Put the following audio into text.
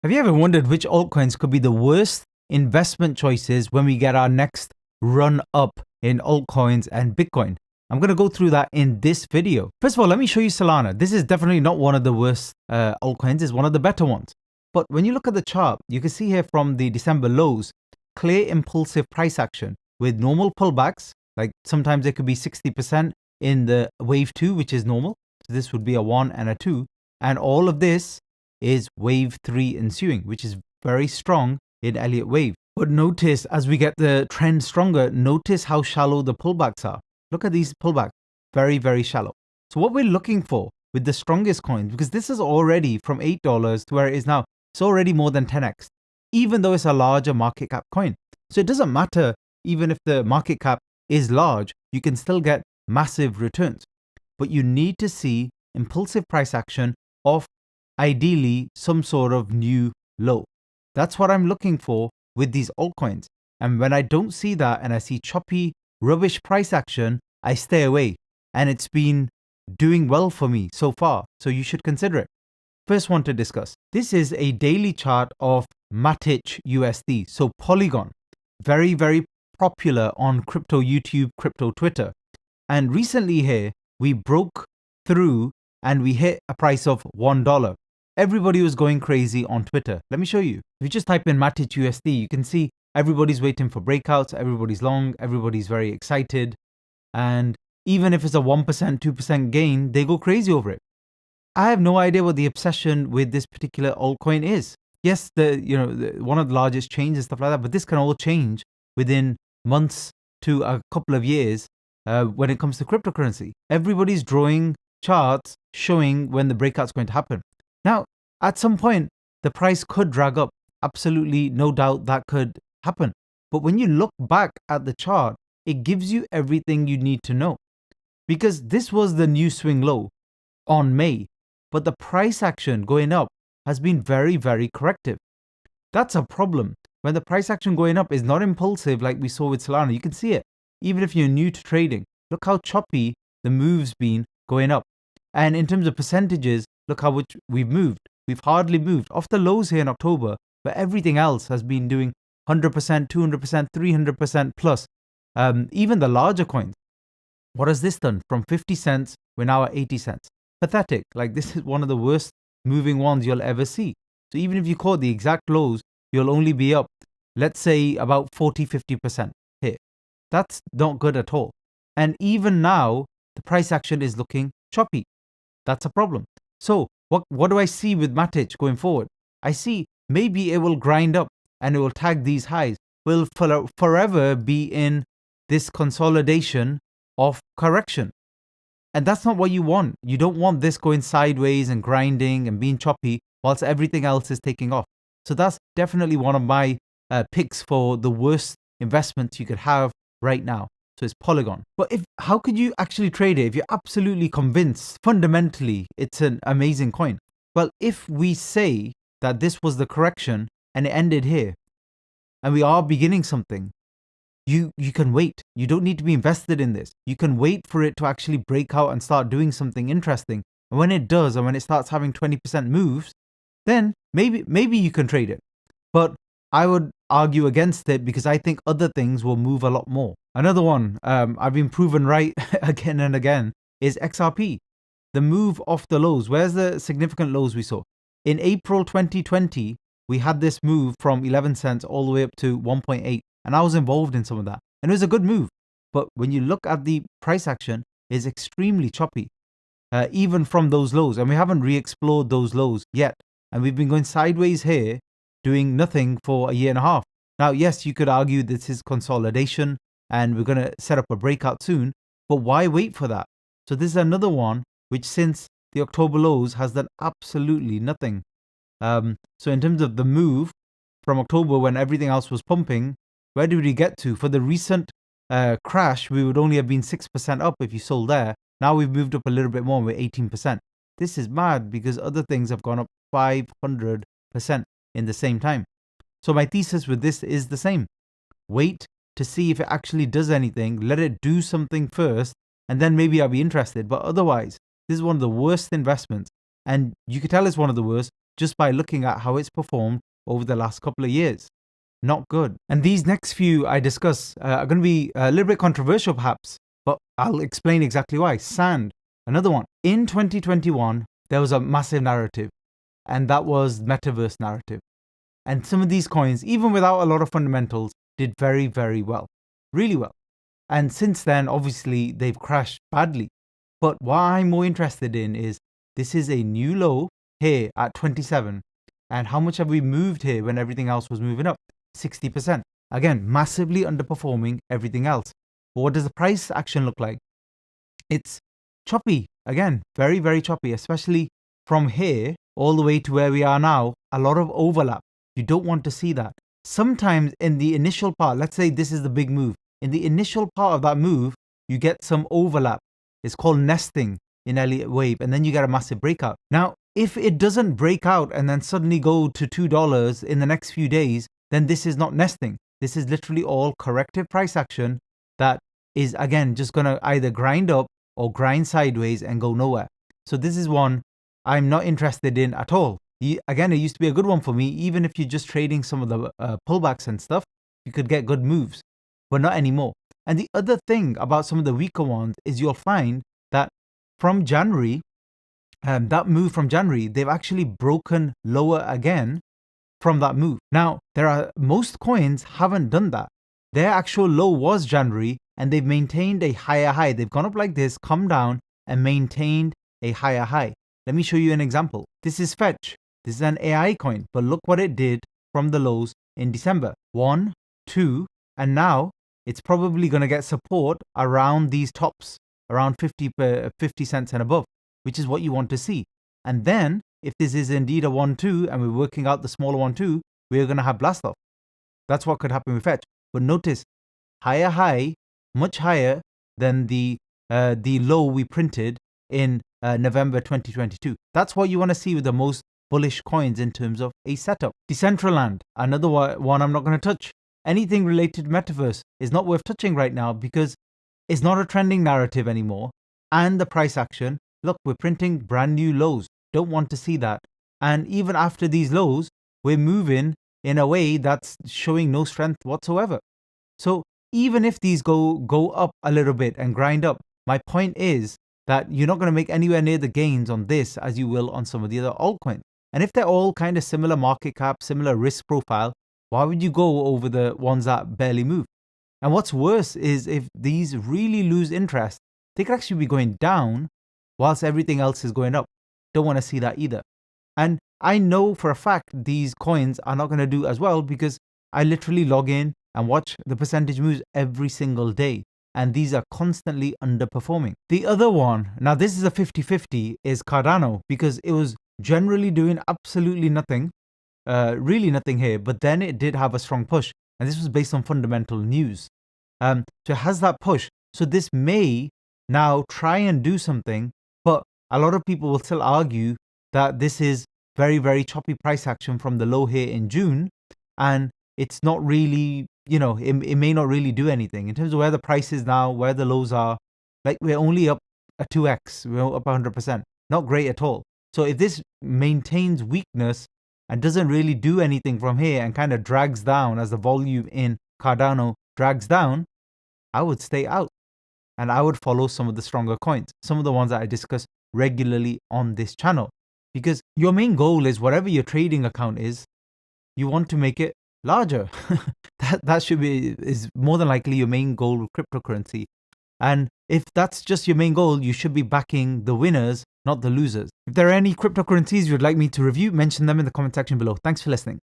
Have you ever wondered which altcoins could be the worst investment choices when we get our next run up in altcoins and Bitcoin? I'm going to go through that in this video. First of all, let me show you Solana. This is definitely not one of the worst altcoins, it's one of the better ones. But when you look at the chart, you can see here from the December lows, clear impulsive price action with normal pullbacks. Like sometimes it could be 60% in the wave 2, which is normal. So this would be a 1 and a 2. And all of this is wave 3 ensuing, which is very strong in Elliott wave. But notice as we get the trend stronger, notice how shallow the pullbacks are. Look at these pullbacks, very, very shallow. So what we're looking for with the strongest coins, because this is already from $8 to where it is now, it's already more than 10x, even though it's a larger market cap coin. So it doesn't matter, even if the market cap is large, you can still get massive returns. But you need to see impulsive price action of ideally some sort of new low. That's what I'm looking for with these altcoins. And when I don't see that and I see choppy, rubbish price action, I stay away. And it's been doing well for me so far. So you should consider it. First one to discuss. This is a daily chart of Matic USD. So Polygon, very, very popular on crypto YouTube, crypto Twitter. And recently here, we broke through and we hit a price of $1. Everybody was going crazy on Twitter. Let me show you. If you just type in Matic USD, you can see everybody's waiting for breakouts, everybody's long, everybody's very excited. And even if it's a 1%, 2% gain, they go crazy over it. I have no idea what the obsession with this particular altcoin is. Yes, one of the largest chains and stuff like that, but this can all change within months to a couple of years when it comes to cryptocurrency. Everybody's drawing charts showing when the breakout's going to happen. Now, at some point, the price could drag up. Absolutely, no doubt that could happen. But when you look back at the chart, it gives you everything you need to know. Because this was the new swing low on May, but the price action going up has been very, very corrective. That's a problem. When the price action going up is not impulsive like we saw with Solana, you can see it. Even if you're new to trading, look how choppy the move's been going up. And in terms of percentages, look how much we've moved. We've hardly moved off the lows here in October, but everything else has been doing 100%, 200%, 300% plus. Even the larger coins. What has this done? From 50 cents, we're now at 80 cents. Pathetic. Like this is one of the worst moving ones you'll ever see. So even if you caught the exact lows, you'll only be up, let's say about 40, 50% here. That's not good at all. And even now, the price action is looking choppy. That's a problem. So what do I see with Matic going forward? I see maybe it will grind up and it will tag these highs. Will forever be in this consolidation of correction. And that's not what you want. You don't want this going sideways and grinding and being choppy whilst everything else is taking off. So that's definitely one of my picks for the worst investments you could have right now. So it's Polygon. But how could you actually trade it if you're absolutely convinced fundamentally it's an amazing coin? Well, if we say that this was the correction and it ended here and we are beginning something, you can wait. You don't need to be invested in this. You can wait for it to actually break out and start doing something interesting. And when it does, and when it starts having 20% moves, then maybe you can trade it. But I would argue against it because I think other things will move a lot more. Another one I've been proven right again and again is XRP. The move off the lows. Where's the significant lows we saw? In April 2020, we had this move from 11 cents all the way up to 1.8. And I was involved in some of that. And it was a good move. But when you look at the price action, it's extremely choppy. Even from those lows. And we haven't re-explored those lows yet. And we've been going sideways here, doing nothing for a year and a half. Now, yes, you could argue this is consolidation and we're going to set up a breakout soon, but why wait for that? So this is another one which since the October lows has done absolutely nothing. So in terms of the move from October when everything else was pumping, where did we get to? For the recent crash, we would only have been 6% up if you sold there. Now we've moved up a little bit more, we're 18%. This is mad because other things have gone up 500% in the same time. So my thesis with this is the same. Wait to see if it actually does anything. Let it do something first, and then maybe I'll be interested. But otherwise, this is one of the worst investments. And you could tell it's one of the worst just by looking at how it's performed over the last couple of years. Not good. And these next few I discuss are going to be a little bit controversial perhaps, but I'll explain exactly why. Sand, another one. In 2021, there was a massive narrative, and that was metaverse narrative. And some of these coins, even without a lot of fundamentals, did very, very well, really well. And since then, obviously, they've crashed badly. But what I'm more interested in is this is a new low here at 27. And how much have we moved here when everything else was moving up? 60%. Again, massively underperforming everything else. But what does the price action look like? It's choppy. Again, very, very choppy, especially from here all the way to where we are now. A lot of overlap. You don't want to see that. Sometimes in the initial part, let's say this is the big move. In the initial part of that move, you get some overlap. It's called nesting in Elliott Wave, and then you get a massive breakout. Now, if it doesn't break out and then suddenly go to $2 in the next few days, then this is not nesting. This is literally all corrective price action that is, again, just going to either grind up or grind sideways and go nowhere. So this is one I'm not interested in at all. Again, it used to be a good one for me. Even if you're just trading some of the pullbacks and stuff, you could get good moves, but not anymore. And the other thing about some of the weaker ones is you'll find that from January, that move from January, they've actually broken lower again from that move. Now, most coins haven't done that. Their actual low was January, and they've maintained a higher high. They've gone up like this, come down, and maintained a higher high. Let me show you an example. This is Fetch. This is an AI coin, but look what it did from the lows in December. 1, 2, and now it's probably going to get support around these tops, around 50 cents and above, which is what you want to see. And then, if this is indeed a 1, 2, and we're working out the smaller 1, 2, we're going to have blast off. That's what could happen with Fetch. But notice, higher high, much higher than the low we printed in November 2022. That's what you want to see with the most bullish coins in terms of a setup. Decentraland, another one I'm not going to touch. Anything related to metaverse is not worth touching right now because it's not a trending narrative anymore. And the price action, look, we're printing brand new lows. Don't want to see that. And even after these lows, we're moving in a way that's showing no strength whatsoever. So even if these go up a little bit and grind up, my point is that you're not going to make anywhere near the gains on this as you will on some of the other altcoins. And if they're all kind of similar market cap, similar risk profile, why would you go over the ones that barely move? And what's worse is if these really lose interest, they could actually be going down whilst everything else is going up. Don't want to see that either. And I know for a fact these coins are not going to do as well because I literally log in and watch the percentage moves every single day. And these are constantly underperforming. The other one, now this is a 50-50, is Cardano because it was generally doing absolutely nothing, really nothing here, but then it did have a strong push. And this was based on fundamental news. So it has that push. So this may now try and do something, but a lot of people will still argue that this is very, very choppy price action from the low here in June. And it's not really, it may not really do anything in terms of where the price is now, where the lows are. Like we're only up a 2x, we're up 100%. Not great at all. So if this maintains weakness and doesn't really do anything from here and kind of drags down as the volume in Cardano drags down, I would stay out and I would follow some of the stronger coins, some of the ones that I discuss regularly on this channel. Because your main goal is whatever your trading account is, you want to make it larger. that should be is more than likely your main goal with cryptocurrency. And if that's just your main goal, you should be backing the winners, not the losers. If there are any cryptocurrencies you'd like me to review, mention them in the comment section below. Thanks for listening.